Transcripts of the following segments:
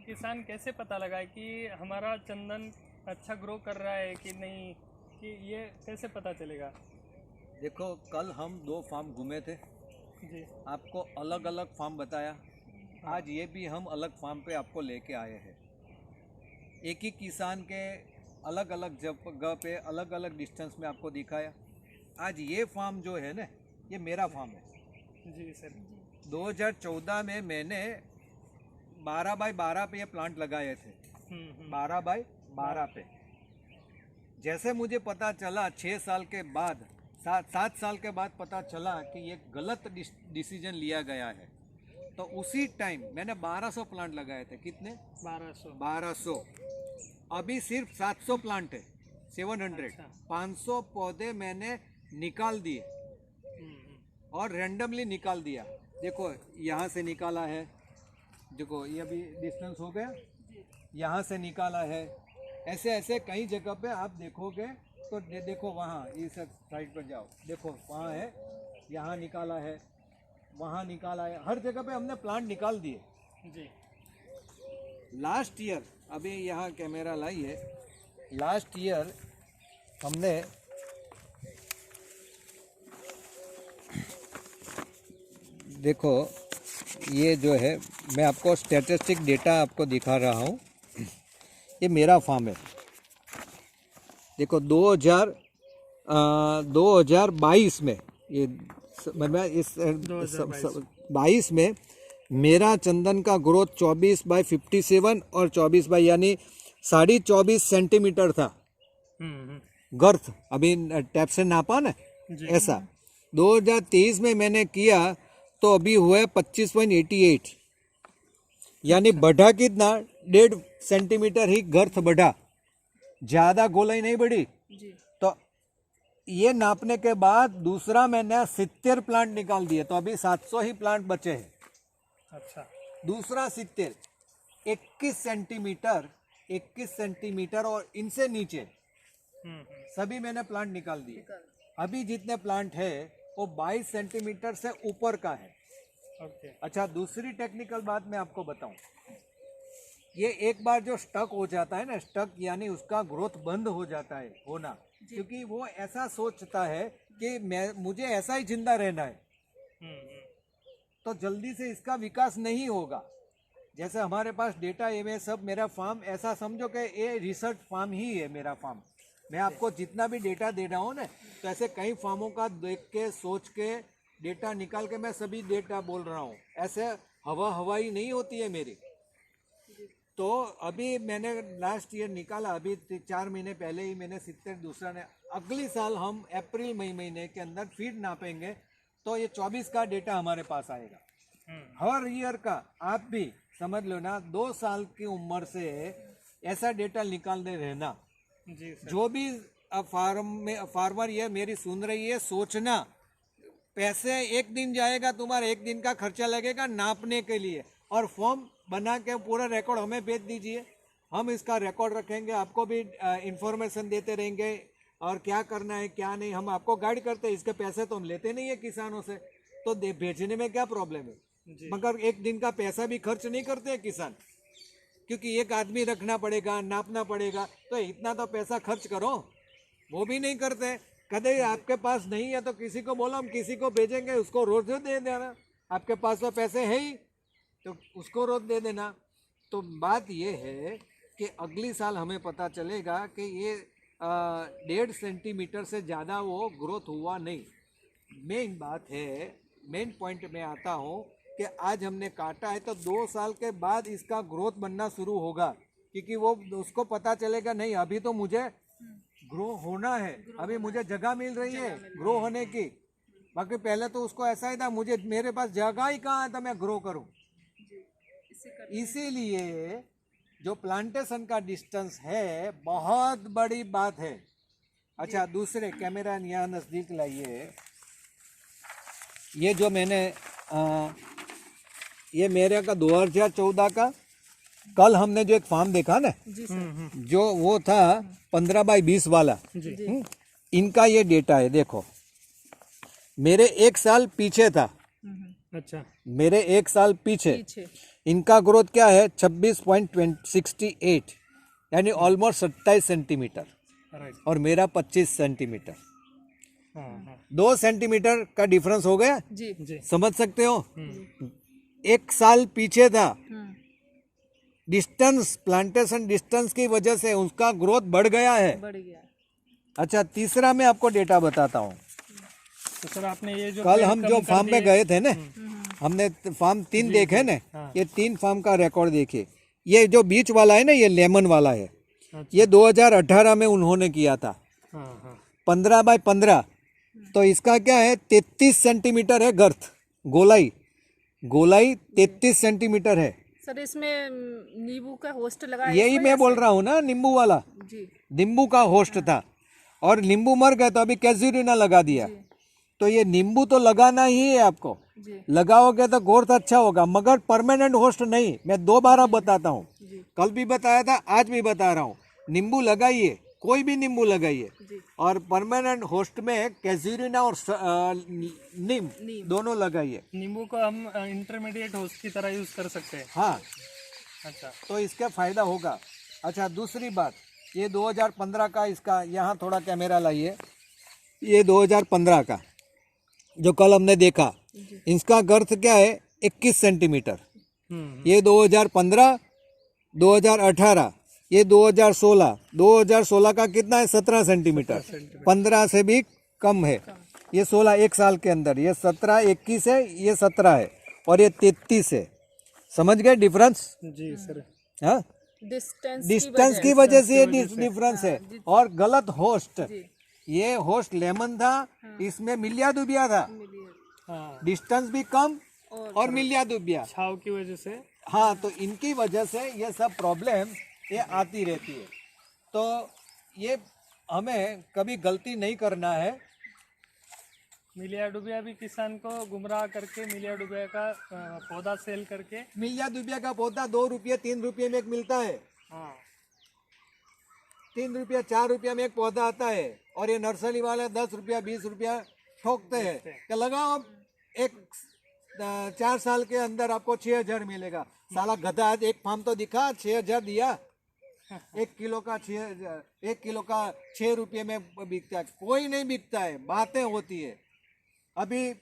किसान कैसे पता लगाए कि हमारा चंदन अच्छा ग्रो कर रहा है कि नहीं, कि ये कैसे पता चलेगा? देखो, कल हम 2 फार्म घूमे थे, जी। आपको अलग अलग फार्म बताया। आज ये भी हम अलग फार्म पे आपको लेके आए हैं। एक ही किसान के अलग अलग जगह पे अलग अलग डिस्टेंस में आपको दिखाया। आज ये फार्म जो है ना, ये मेरा फार्म है। जी सर। 2014 में मैंने 12 बाई 12 पे ये प्लांट लगाए थे। 12 बाई 12 पे जैसे मुझे पता चला 6 साल के बाद, 7 साल के बाद पता चला कि ये गलत डिसीजन लिया गया है, तो उसी टाइम मैंने 1200 प्लांट लगाए थे। कितने? 1200। अभी सिर्फ 700 प्लांट है, 700। अच्छा। 500 पौधे मैंने निकाल दिए और रैंडमली निकाल दिया। देखो, यहाँ से निकाला है, देखो ये अभी डिस्टेंस हो गया, यहाँ से निकाला है। ऐसे ऐसे कई जगह पे आप देखोगे तो देखो, वहाँ इस साइड पर जाओ, देखो वहाँ है, यहाँ निकाला है, वहाँ निकाला है, हर जगह पे हमने प्लांट निकाल दिए। जी। लास्ट ईयर, अभी यहाँ कैमरा लाई है, लास्ट ईयर हमने देखो, ये जो है, मैं आपको स्टैटिस्टिक डेटा आपको दिखा रहा हूँ। ये मेरा फार्म है। देखो 2022 में, ये मैं इस 22 में मेरा चंदन का ग्रोथ 24/57 और 24 बाई यानी 24.5 सेंटीमीटर था गर्थ। अभी टैप से नापा ना, ऐसा। 2023 में मैंने किया तो अभी हुआ है 25.88, यानी बढ़ा कितना? 1.5 सेंटीमीटर ही गर्थ बढ़ा, ज्यादा गोलाई नहीं बढ़ी। तो ये नापने के बाद दूसरा मैंने 70 प्लांट निकाल दिए, तो अभी 700 ही प्लांट बचे हैं। अच्छा। दूसरा 70, 21 सेंटीमीटर और इनसे नीचे सभी मैंने प्लांट निकाल दिए। अभी जितने प्लांट है वो 22 सेंटीमीटर से ऊपर का है। ओके। अच्छा, दूसरी टेक्निकल बात मैं आपको बताऊं, ये एक बार जो स्टक हो जाता है ना, स्टक यानी उसका ग्रोथ बंद हो जाता है होना, क्योंकि वो ऐसा सोचता है कि मुझे ऐसा ही जिंदा रहना है, तो जल्दी से इसका विकास नहीं होगा। जैसे हमारे पास डेटा ये सब, मेरा फार्म ऐसा समझो कि ये रिसर्च फार्म ही है मेरा फार्म। मैं आपको जितना भी डेटा दे रहा हूँ ना, तो ऐसे कई फार्मों का देख के, सोच के, डेटा निकाल के मैं सभी डेटा बोल रहा हूँ। ऐसे हवाई नहीं होती है मेरी। तो अभी मैंने लास्ट ईयर निकाला, अभी 4 महीने पहले ही मैंने 70 दूसरा ने। अगली साल हम अप्रैल मई महीने के अंदर फीड नापेंगे तो ये 24 का डेटा हमारे पास आएगा। हर ईयर का आप भी समझ लो ना, 2 साल की उम्र से ऐसा डेटा निकालते रहना। जी सर। जो भी फार्मर ये मेरी सुन रही है, सोचना, पैसे एक दिन जाएगा, तुम्हारा एक दिन का खर्चा लगेगा नापने के लिए, और फॉर्म बना के पूरा रिकॉर्ड हमें भेज दीजिए। हम इसका रिकॉर्ड रखेंगे, आपको भी इंफॉर्मेशन देते रहेंगे, और क्या करना है क्या नहीं हम आपको गाइड करते हैं। इसके पैसे तो हम लेते नहीं है किसानों से, तो भेजने में क्या प्रॉब्लम है? मगर एक दिन का पैसा भी खर्च नहीं करते हैं किसान, क्योंकि एक आदमी रखना पड़ेगा, नापना पड़ेगा, तो इतना तो पैसा खर्च करो। वो भी नहीं करते। कदे आपके पास नहीं है तो किसी को बोलो, हम किसी को भेजेंगे, उसको रोज दे देना। आपके पास तो पैसे है ही, तो उसको रोज दे देना। तो बात ये है कि अगली साल हमें पता चलेगा कि ये 1.5 सेंटीमीटर से ज़्यादा वो ग्रोथ हुआ नहीं। मेन बात है, मेन पॉइंट में आता हूँ कि आज हमने काटा है तो 2 साल के बाद इसका ग्रोथ बनना शुरू होगा, क्योंकि वो उसको पता चलेगा नहीं अभी तो मुझे ग्रो होना है, अभी मुझे जगह मिल रही है ग्रो होने की। बाकी पहले तो उसको ऐसा ही था, मेरे पास जगह ही कहाँ है तो मैं ग्रो करूँ। इसीलिए जो प्लांटेशन का डिस्टेंस है बहुत बड़ी बात है। अच्छा, दूसरे कैमरा यहाँ नज़दीक लाइए। ये जो मैंने ये मेरे का 2014 का, कल हमने जो एक फार्म देखा ना, जो वो था 15 बाई 20 वाला, इनका ये डेटा है। देखो, मेरे 1 साल पीछे था। अच्छा। मेरे 1 साल पीछे इनका ग्रोथ क्या है 26.68 यानी ऑलमोस्ट 27 सेंटीमीटर राइट। और मेरा 25 सेंटीमीटर। हाँ हाँ 2 सेंटीमीटर का डिफरेंस हो गया, जी। जी। समझ सकते हो। हम्म, 1 साल पीछे था, हम्म, डिस्टेंस प्लांटेशन डिस्टेंस की वजह से उसका ग्रोथ बढ़ गया है। बढ़ गया। अच्छा, तीसरा मैं आपको डेटा बताता हूँ। तो सर आपने ये जो कल पेड़ हम कम जो कर फार्म में दिए- गए थे ना, हमने फार्म 3 देखे ना, हाँ। ये 3 फार्म का रिकॉर्ड देखिए। ये जो बीच वाला है ना, ये लेमन वाला है, अच्छा। ये 2018 में उन्होंने किया था, हाँ हाँ 15 बाय 15। तो इसका क्या है 33 सेंटीमीटर है गर्थ, गोलाई 33 सेंटीमीटर है। सर इसमें नींबू का होस्ट लगा है यही इसमें मैं या बोल से- रहा हूँ ना, नींबू वाला, जी नींबू का होस्ट था और नींबू मर गए तो अभी कैजुरिना लगा दिया। जी तो ये नींबू तो लगाना ही है आपको, जी लगाओगे तो ग्रोथ अच्छा होगा, मगर परमानेंट होस्ट नहीं। मैं 2 बार बताता हूँ, जी कल भी बताया था, आज भी बता रहा हूँ। नींबू लगाइए, कोई भी नींबू लगाइए, जी और परमानेंट होस्ट में कैजुरिना और नीम नीम। दोनों लगाइए। नींबू को हम इंटरमीडिएट होस्ट की तरह यूज कर सकते हैं। हाँ, अच्छा। तो इसका फायदा होगा। अच्छा, दूसरी बात, ये 2015 का, इसका यहाँ थोड़ा कैमरा लाइए, ये 2015 का जो कल हमने देखा, इसका गर्थ क्या है 21 सेंटीमीटर। ये 2015, 2018, ये 2016 का कितना है 17 सेंटीमीटर, 15 से भी कम है। ये 16 एक साल के अंदर, ये 17 21 है, ये 17 है और ये 33 है। समझ गए डिफरेंस? जी सर। हाँ, डिस्टेंस डिस्टेंस की वजह से ये डिफरेंस है। और गलत होस्ट, जी ये होस्ट लेमन था, इसमें मिलिया दुबिया था, मिलिए हाँ डिस्टेंस भी कम और और मिलिया दुबिया। छाव की वजह से। हाँ, तो इनकी वजह से ये सब प्रॉब्लम ये आती रहती है। तो ये हमें कभी गलती नहीं करना है। मिलिया डुबिया भी किसान को गुमराह करके मिलिया डुबिया का पौधा सेल करके। मिलिया दुबिया का पौधा 2 रुपये 3 रुपये में एक मिलता है, हाँ 3 रुपया 4 रुपया में एक पौधा आता है, और ये नर्सरी वाले 10 रुपया 20 रुपया ठोकते हैं कि लगाओ, एक 4 साल के अंदर आपको 6,000 मिलेगा। साला गधा, आज एक फार्म तो दिखा 6,000 दिया, 1 किलो का 6 रुपये में बिकता है। कोई नहीं बिकता है, बातें होती है। अभी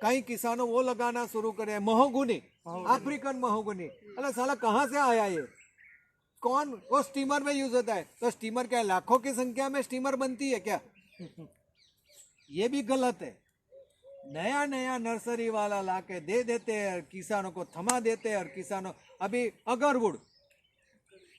कई किसानों वो लगाना शुरू करे, महोगुनी, अफ्रीकन महोगुनी। अरे साला कहाँ से आया ये? कौन? वो स्टीमर में यूज होता है। तो स्टीमर क्या है, लाखों की संख्या में स्टीमर बनती है क्या? ये भी गलत है। नया नया नर्सरी वाला लाके दे देते हैं, किसानों को थमा देते हैं, और किसानों अभी अगरवुड,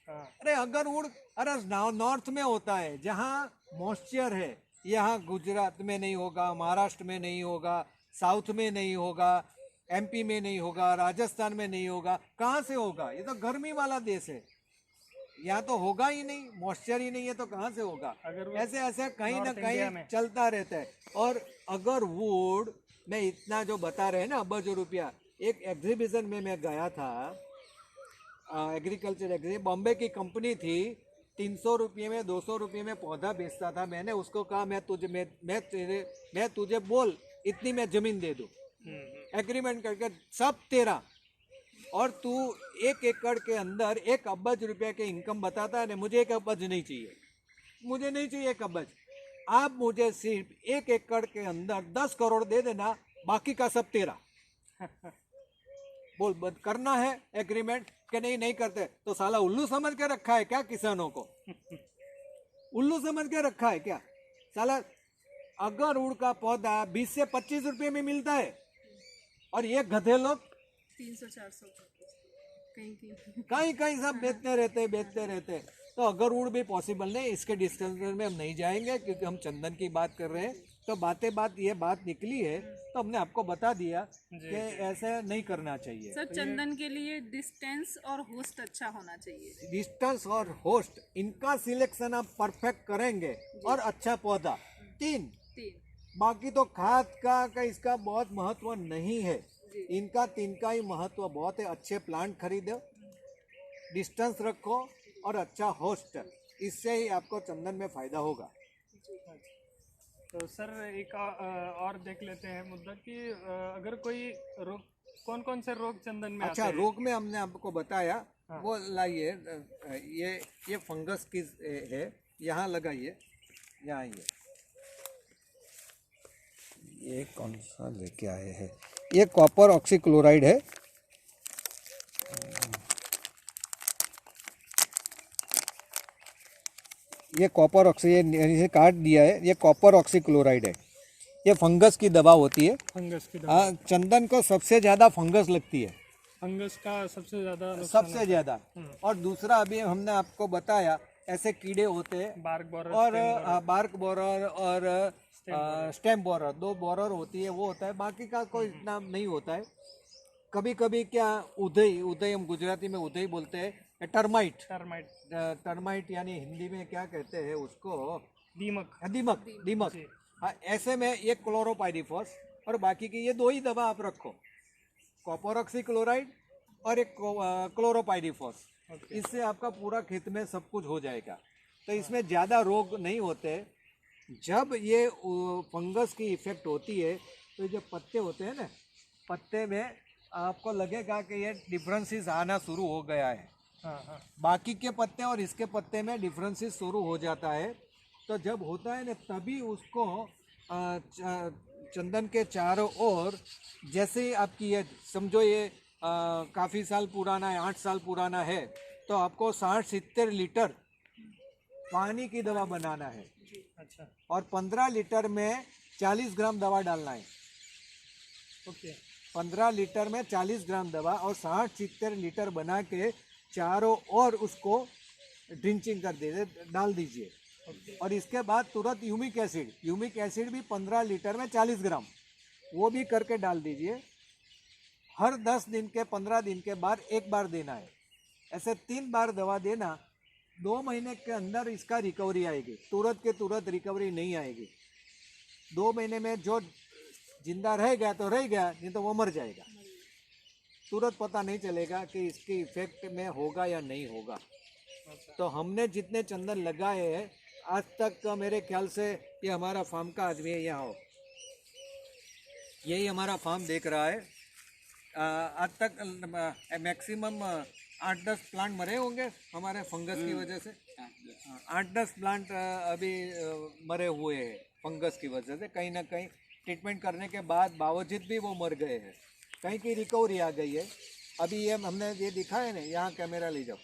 हाँ अरे अगरवुड, अरे नॉर्थ में होता है जहाँ मॉइस्चर है। यहाँ गुजरात में नहीं होगा, महाराष्ट्र में नहीं होगा, साउथ में नहीं होगा, एमपी में नहीं होगा, राजस्थान में नहीं होगा। कहाँ से होगा? ये तो गर्मी वाला देश है, यहाँ तो होगा ही नहीं, मॉइस्चर ही नहीं है, तो कहाँ से होगा? ऐसे ऐसे कहीं ना कहीं चलता रहता है। और अगर वुड में इतना जो बता रहे हैं ना, अबज रुपया, एक एग्जीबिशन में मैं गया था, एग्रीकल्चर बॉम्बे की कंपनी थी, 300 रुपये में 200 रुपये में पौधा बेचता था। मैंने उसको कहा मैं तुझे बोल इतनी मैं जमीन दे दूँ, एग्रीमेंट करके सब तेरा, और तू 1 एकड़ के अंदर 1 अबज रुपये के इनकम बताता है ना, मुझे 1 अबज नहीं चाहिए, मुझे नहीं चाहिए 1 अबज। आप मुझे सिर्फ 1 एकड़ के अंदर 10 करोड़ दे देना, बाकी का सब तेरा। बोल बंद करना है एग्रीमेंट कि नहीं करते? तो साला उल्लू समझ के रखा है क्या किसानों को? उल्लू समझ के रखा है क्या साला? अगर उड़ का पौधा 20 से 25 रुपये में मिलता है, और ये गधे लोग 300-400 कहीं कहीं कहीं सब बेचते रहते। तो अगर उड़ भी पॉसिबल नहीं, इसके डिस्टेंस में हम नहीं जाएंगे, क्योंकि हम चंदन की बात कर रहे हैं। तो ये बात निकली है, तो हमने आपको बता दिया कि ऐसे नहीं करना चाहिए। सर चंदन के लिए डिस्टेंस और होस्ट अच्छा होना चाहिए। डिस्टेंस और होस्ट, इनका सिलेक्शन आप परफेक्ट करेंगे, और अच्छा पौधा, 3। बाकी तो खाद का इसका बहुत महत्व नहीं है, इनका 3 का ही महत्व बहुत है। अच्छे प्लांट खरीदो, डिस्टेंस रखो, और अच्छा होस्ट, इससे ही आपको चंदन में फायदा होगा। तो सर एक और देख लेते हैं मुद्दा कि अगर कोई कौन कौन से रोग चंदन में अच्छा, आते हैं? रोग में हमने आपको बताया, हाँ। वो लाइए, ये फंगस की है, यहाँ लगाइए, यहाँ ये कौन सा लेके आए हैं, ये कॉपर ऑक्सीक्लोराइड है। ये कॉपर ऑक्सी, ये काट दिया है, ये कॉपर ऑक्सीक्लोराइड है। ये फंगस की दवा होती है। फंगस की दवा। हाँ, चंदन को सबसे ज्यादा फंगस लगती है, फंगस का सबसे ज्यादा सबसे ज्यादा। और दूसरा अभी हमने आपको बताया, ऐसे कीड़े होते हैं, बार्क बोरर और बार्क बोरर और स्टेम बोरर, 2 बोरर होती है, वो होता है, बाकी का कोई इतना नहीं होता है। कभी कभी क्या उदय हम गुजराती में उदय बोलते हैं, टर्माइट। टर्माइट, टर्माइट यानी हिंदी में क्या कहते हैं उसको, दीमक। दीमक, दीमक। जी। हाँ, ऐसे में ये क्लोरोपाइरिफॉस और बाकी की ये 2 ही दवा आप रखो, कॉपर ऑक्सीक्लोराइड और एक क्लोरोपाइरिफॉस। ओके। इससे आपका पूरा खेत में सब कुछ हो जाएगा। तो इसमें ज़्यादा रोग नहीं होते। जब ये फंगस की इफेक्ट होती है तो जो पत्ते होते हैं ना, पत्ते में आपको लगेगा कि ये डिफरेंसेस आना शुरू हो गया है। हाँ हाँ। बाकी के पत्ते और इसके पत्ते में डिफरेंसेस शुरू हो जाता है। तो जब होता है ना, तभी उसको चंदन के चारों ओर, जैसे ही आपकी ये समझो ये काफ़ी साल पुराना है, 8 साल पुराना है, तो आपको 60-70 लीटर पानी की दवा बनाना है। अच्छा। और 15 लीटर में 40 ग्राम दवा डालना है। ओके। 15 लीटर में 40 ग्राम दवा और 60-70 लीटर बना के चारों ओर उसको ड्रिंचिंग कर दे डाल दीजिए। ओके। और इसके बाद तुरंत यूमिक एसिड भी 15 लीटर में 40 ग्राम वो भी करके डाल दीजिए। हर 10 दिन के 15 दिन के बाद एक बार देना है। ऐसे 3 बार दवा देना। 2 महीने के अंदर इसका रिकवरी आएगी, तुरंत के तुरंत रिकवरी नहीं आएगी। 2 महीने में जो जिंदा रह गया तो रह गया, नहीं तो वो मर जाएगा। तुरंत पता नहीं चलेगा कि इसकी इफेक्ट में होगा या नहीं होगा। तो हमने जितने चंदन लगाए हैं आज तक का, मेरे ख्याल से ये हमारा फार्म का आदमी है, यहाँ हो, यही हमारा फार्म देख रहा है। आज तक मैक्सिमम 8-10 प्लांट मरे होंगे हमारे फंगस की वजह से। 8-10 प्लांट अभी मरे हुए हैं फंगस की वजह से। कहीं ना कहीं ट्रीटमेंट करने के बाद बावजूद भी वो मर गए हैं, कहीं की रिकवरी आ गई है। अभी ये हमने ये दिखा है ना, यहाँ कैमरा ले जाओ,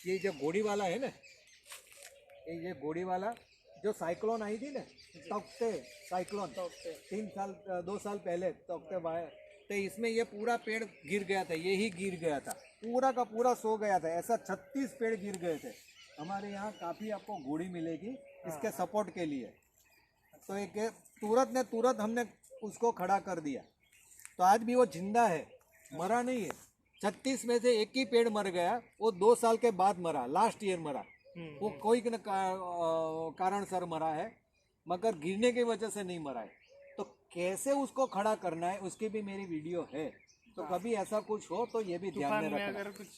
ये जो घोड़ी वाला है ना, ये घोड़ी वाला जो साइक्लोन आई थी ना, तोकते साइक्लोन, 2 साल पहले तोकते तो इसमें ये पूरा पेड़ गिर गया था, ये ही गिर गया था, पूरा का पूरा सो गया था। ऐसा 36 पेड़ गिर गए थे। हमारे यहाँ काफ़ी आपको घोड़ी मिलेगी इसके सपोर्ट के लिए। तो एक तुरंत ने तुरंत हमने उसको खड़ा कर दिया, तो आज भी वो जिंदा है, मरा नहीं है। 36 में से एक ही पेड़ मर गया, वो 2 साल के बाद मरा, लास्ट ईयर मरा। वो कोई कारण सर मरा है, मगर गिरने की वजह से नहीं मरा है। तो कैसे उसको खड़ा करना है उसकी भी मेरी वीडियो है। तो कभी ऐसा कुछ हो तो ये भी ध्यान तूफान में में रखना। अगर कुछ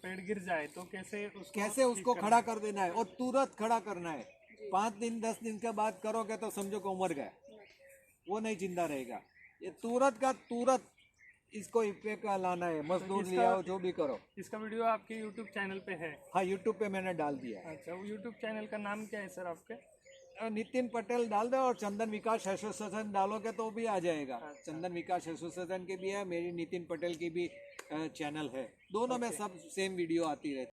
पेड़ गिर जाए तो कैसे उसको खड़ा कर देना है, और तुरंत खड़ा करना है। 5 दिन 10 दिन के बाद करोगे तो समझो को मर गया, वो नहीं जिंदा रहेगा। ये तुरंत का तुरंत इसको इफेक्ट लाना है। मजदूर ले आओ, जो भी करो। इसका वीडियो आपके यूट्यूब चैनल पे है? हाँ, यूट्यूब पे मैंने डाल दिया है। अच्छा, वो यूट्यूब चैनल का नाम क्या है सर आपके? नितिन पटेल डाल दो और चंदन विकास एसोसिएशन डालोगे तो भी आ जाएगा। चंदन विकास एसोसिएशन की भी है, मेरी नितिन पटेल की भी चैनल है। दोनों में सब सेम वीडियो आती रहती है।